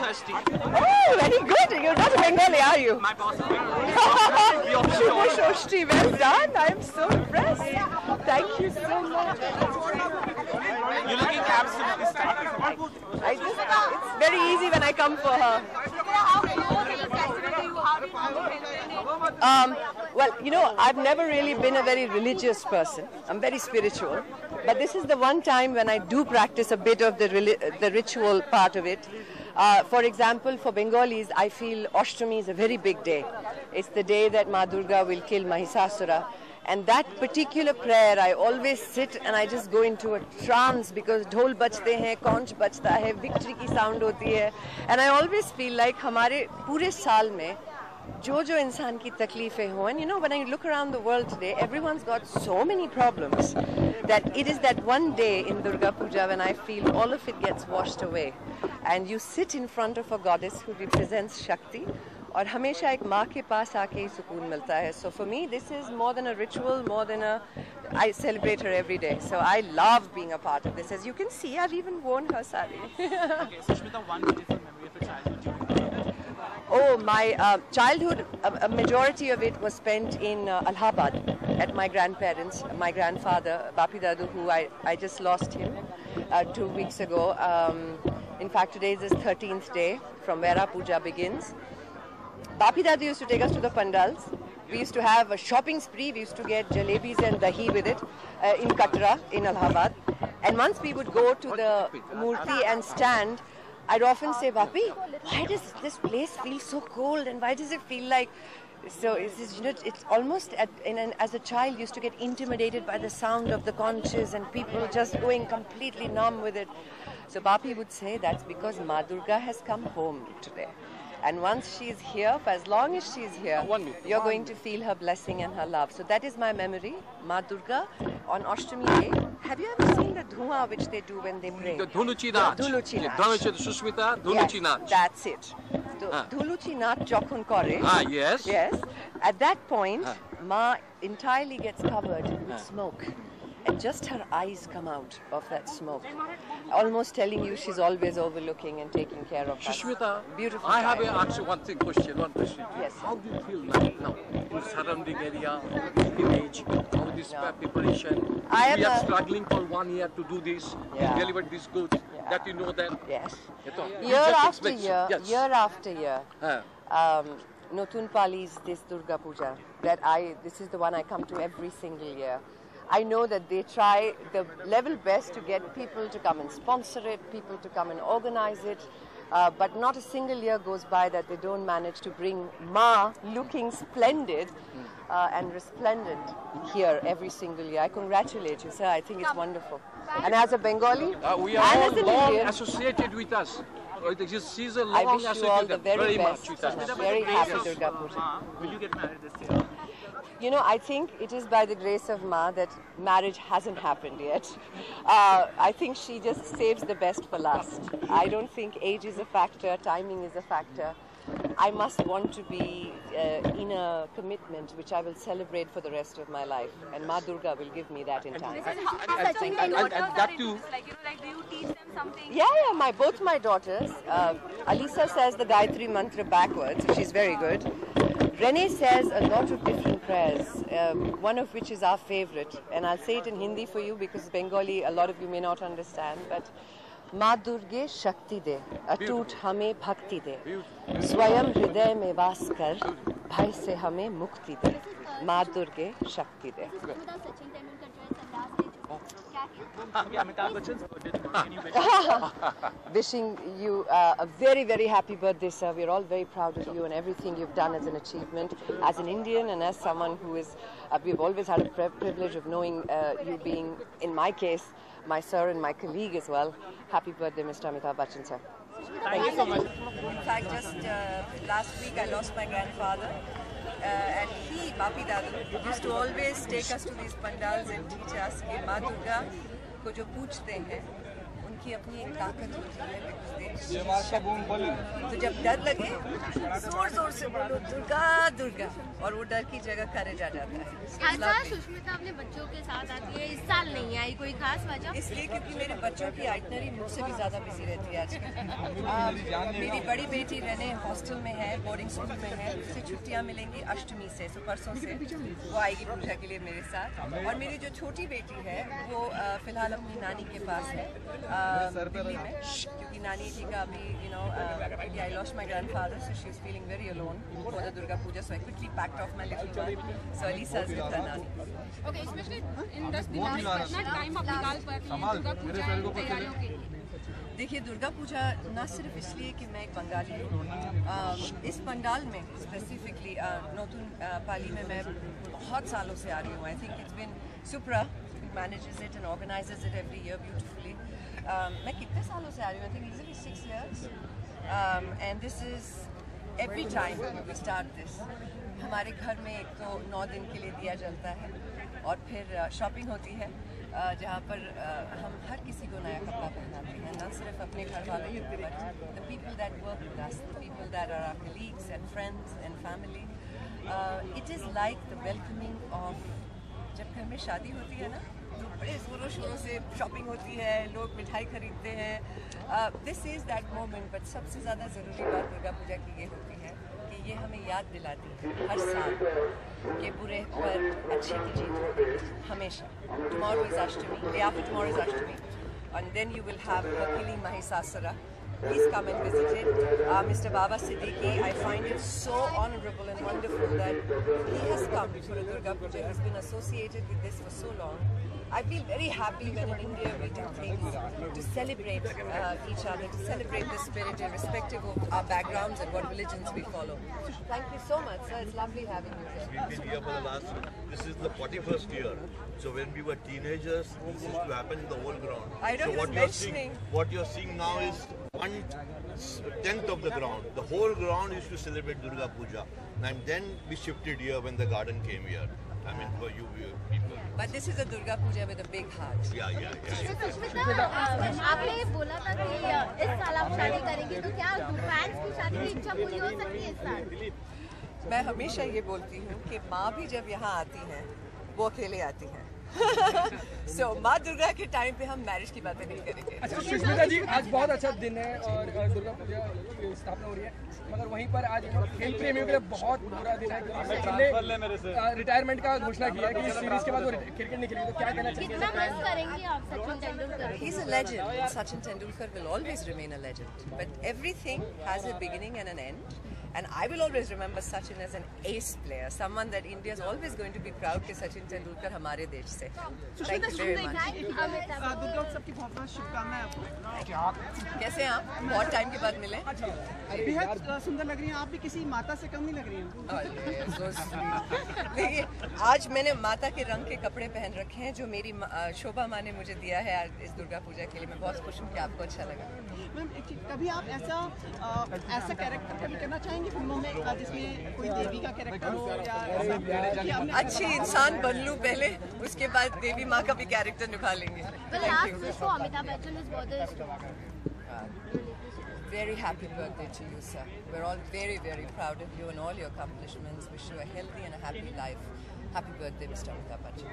Shashti. Oh, very good. You're not a Bengali, are you? My boss is Bengali. Shubho Shoshti, well done. I'm so impressed. Thank you so much. You're looking absolutely stunning. It's very easy when I come for her. Well, you know, I've never really been a very religious person. I'm very spiritual. But this is the one time when I do practice a bit of the ritual part of it. For example, for Bengalis, I feel Ashtami is a very big day. It's the day that Ma Durga will kill Mahisasura. And that particular prayer, I always sit and I just go into a trance because dhol bajte hain, conch bajta hai, victory ki sound hoti hai. And I always feel like hamare pure saal mein जो इंसान की तकलीफें हो. And you know, when I look around the world today, everyone's got so many problems that it is that one day in Durga Puja when I feel all of it gets washed away. And you sit in front of a goddess who represents Shakti. और हमेशा एक माँ के पास आके ही सुकून मिलता है. So for me, this is more than a ritual, more than a... I celebrate her every day. So I love being a part of this. As you can see, I've even worn her sari. Okay, Sushmita, one beautiful memory of your childhood during the day. Oh, my childhood, a majority of it was spent in Allahabad at my grandparents. My grandfather, Bapi Dadu, who I just lost him 2 weeks ago. In fact, today is his 13th day from where our puja begins. Bapi Dadu used to take us to the pandals. We used to have a shopping spree. We used to get jalebis and dahi with it in Katra, in Allahabad. And once we would go to the murti and stand, I'd often say, Bapi, why does this place feel so cold and why does it feel like... So it's almost, as a child, used to get intimidated by the sound of the conches and people just going completely numb with it. So Bapi would say, that's because Ma Durga has come home today. And once she's here, for as long as she's here, you're going to feel her blessing and her love. So that is my memory, Ma Durga, on Ashtami Day. Have you ever seen the dhua which they do when they pray? The Dhuluchi Nach. Dhuluchi Nach. Sushmita, Dhuluchi Nach. Yes, that's it. Dhuluchi Nach jokhon kore. Yes. Yes. At that point, Ma entirely gets covered with smoke. And just her eyes come out of that smoke, almost telling you she's always overlooking and taking care of us. Sushmita, beautiful. I have actually one question. Yes. How do you feel now in surrounding area, this village, all this preparation? We are struggling for 1 year to do this, deliver this goods, that you know that. Yes. Year after year, Notun Pali's this Durga Puja, this is the one I come to every single year. I know that they try the level best to get people to come and sponsor it, people to come and organize it, but not a single year goes by that they don't manage to bring Ma looking splendid and resplendent here every single year. I congratulate you, sir. I think it's wonderful. And as a Bengali, we are all long associated with us. She's a long I wish you all the very best. much with us. Very happy Durga Puja. Will you get married this year? You know, I think it is by the grace of Ma that marriage hasn't happened yet. I think she just saves the best for last. I don't think age is a factor, timing is a factor. I must want to be in a commitment which I will celebrate for the rest of my life. And Ma Durga will give me that in time. And that too. Do you teach them something? Yeah, both my daughters. Alisa says the Gayatri Mantra backwards, she's very good. Renee says a lot of different prayers, one of which is our favorite. And I'll say it in Hindi for you because Bengali, a lot of you may not understand. But Ma Durge Shakti De, Atut Hame Bhakti De, Swayam Hriday Me Vas Kar, Bhai Se Hame Mukti De, Ma Durge Shakti De. Wishing you a very, very happy birthday, sir. We're all very proud of you and everything you've done as an achievement, as an Indian and as someone who is, we've always had a privilege of knowing you being, in my case, my sir and my colleague as well. Happy birthday, Mr. Amitabh Bachchan, sir. Thank you so much. In fact, just last week I lost my grandfather. And he, Bapi Dadu, used to always take us to these pandals and teach us कि माँ दुर्गा को जो पूछते हैं की अपनी एक ताकत होती है। तो जब डर लगे जोर जोर से बोलो दुर्गा दुर्गा, और वो डर की जगह करेज आ जाता है। हर साल सुष्मिता अपने बच्चों के साथ आती है, इस साल नहीं आई, कोई खास वजह? इसलिए क्योंकि मेरे बच्चों की आइटनरी मुझसे भी ज़्यादा बिजी रहती है आजकल। मेरी बड़ी बेटी रहने हॉस्टल में है, बोर्डिंग स्कूल में है, उससे छुट्टियाँ मिलेंगी अष्टमी से, तो परसों से वो आएगी पूजा के लिए मेरे साथ। और मेरी जो छोटी बेटी है वो फिलहाल अपनी नानी के पास है दिल्ली में, क्योंकि नानी जी का अभी I lost my grandfather, so she was feeling very alone for the Durga Puja, so I quickly packed off my little one. So Alisa is with her nani. Okay, especially in this कितना time आप निकाल पाती हैं दुर्गा पूजा की तैयारियों के लिए? देखिए, दुर्गा पूजा न सिर्फ इसलिए कि मैं एक बंगाली हूँ, इस पंडाल में स्पेसिफिकली नोतुन पाली में मैं बहुत सालों से आ रही हूँ। I think it's been Supra manages it and organises it every year beautifully. मैं कितने सालों से आ रही हूँ? I think easily 6 years, and this is every time we start this. हमारे घर में एक तो 9 दिन के लिए दिया जलता है, और फिर शॉपिंग होती है जहाँ पर हम हर किसी को नया कपड़ा पहनाते हैं, न सिर्फ अपने घर वालों को, but the people that work with us, the people that are our colleagues and friends and family. It is like the welcoming of, जब घर में शादी होती है ना तो बड़े ज़ोरों शोरों से शॉपिंग होती है, लोग मिठाई खरीदते हैं। This is that moment. But सबसे ज़्यादा ज़रूरी बात दुर्गा पूजा की ये होती है कि ये हमें याद दिलाती है हर साल कि बुरे पर अच्छे की जीत होती है हमेशा। Tomorrow is Ashtami, day after tomorrow is Ashtami, and then you will have killing Mahisasura. Please come and visit it. Mr. Baba Siddiqui, I find it so honorable and wonderful that he has come for a Durga Puja. He's been associated with this for so long. I feel very happy when in India we do things to celebrate each other, to celebrate the spirit irrespective of our backgrounds and what religions we follow. Thank you so much, sir. It's lovely having you here. We've been here for the last, this is the 41st year. So when we were teenagers, this used to happen in the whole ground. I know, so he was mentioning. What you're seeing now is 1/10 of the ground. The whole ground used to celebrate Durga Puja. And then we shifted here when the garden came here. I mean, for you people. But this is a Durga Puja with a big heart. Yeah. Sushmita, आपने बोला था कि इस साल आप शादी करेंगी, तो क्या फैंस की शादी की इच्छा पूरी हो सकती है इस साल? मैं हमेशा ये बोलती हूँ कि माँ भी जब यहाँ आती हैं वो अकेले आती हैं। So, माँ दुर्गा के टाइम पे हम मैरिज की बातें नहीं करेंगे। अच्छा सुष्मिता जी, आज बहुत अच्छा दिन है और दुर्गा पूजा की स्थापना हो रही है, मगर वहीं पर आज खेल प्रेमियों के लिए बहुत बुरा दिन है क्योंकि रिटायरमेंट का घोषणा किया है कि इस सीरीज के बाद वो क्रिकेट नहीं खेलेंगे, तो क्या कहना चाहिए? कितना मिस करेंगी आप Sachin Tendulkar? He's a legend. Sachin Tendulkar will always remain a legend. But everything has a beginning and an end. And I will always remember Sachin as an ace player, someone that India is always going to be proud कि सचिन तेंदुलकर हमारे देश से। Thank you very much. Durga उत्सव की बहुत बहुत शुभकामनाएं आपको। कैसे हैं आप? बहुत टाइम के बाद मिले। बेहद सुंदर लग रही हैं आप, भी किसी माता से कम नहीं लग रही हैं। देखिए, आज मैंने माता के रंग के कपड़े पहन रखे हैं जो मेरी शोभा माँ ने मुझे दिया है आज इस दुर्गा पूजा के लिए। मैं बहुत खुश हूँ कि आपको अच्छा लगा। मैम, कभी आप ऐसा कैरेक्टर कभी करना चाहेंगे फिल्मों में जिसमें कोई देवी का कैरेक्टर हो या अच्छी इंसान बन लूं पहले, उसके बाद देवी माँ का भी कैरेक्टर निभा लेंगे। Very happy birthday to you, sir. We're all very, very proud of you and all your accomplishments. Wish you a healthy and a happy life. Happy birthday, Mr. Amitabh Bachchan.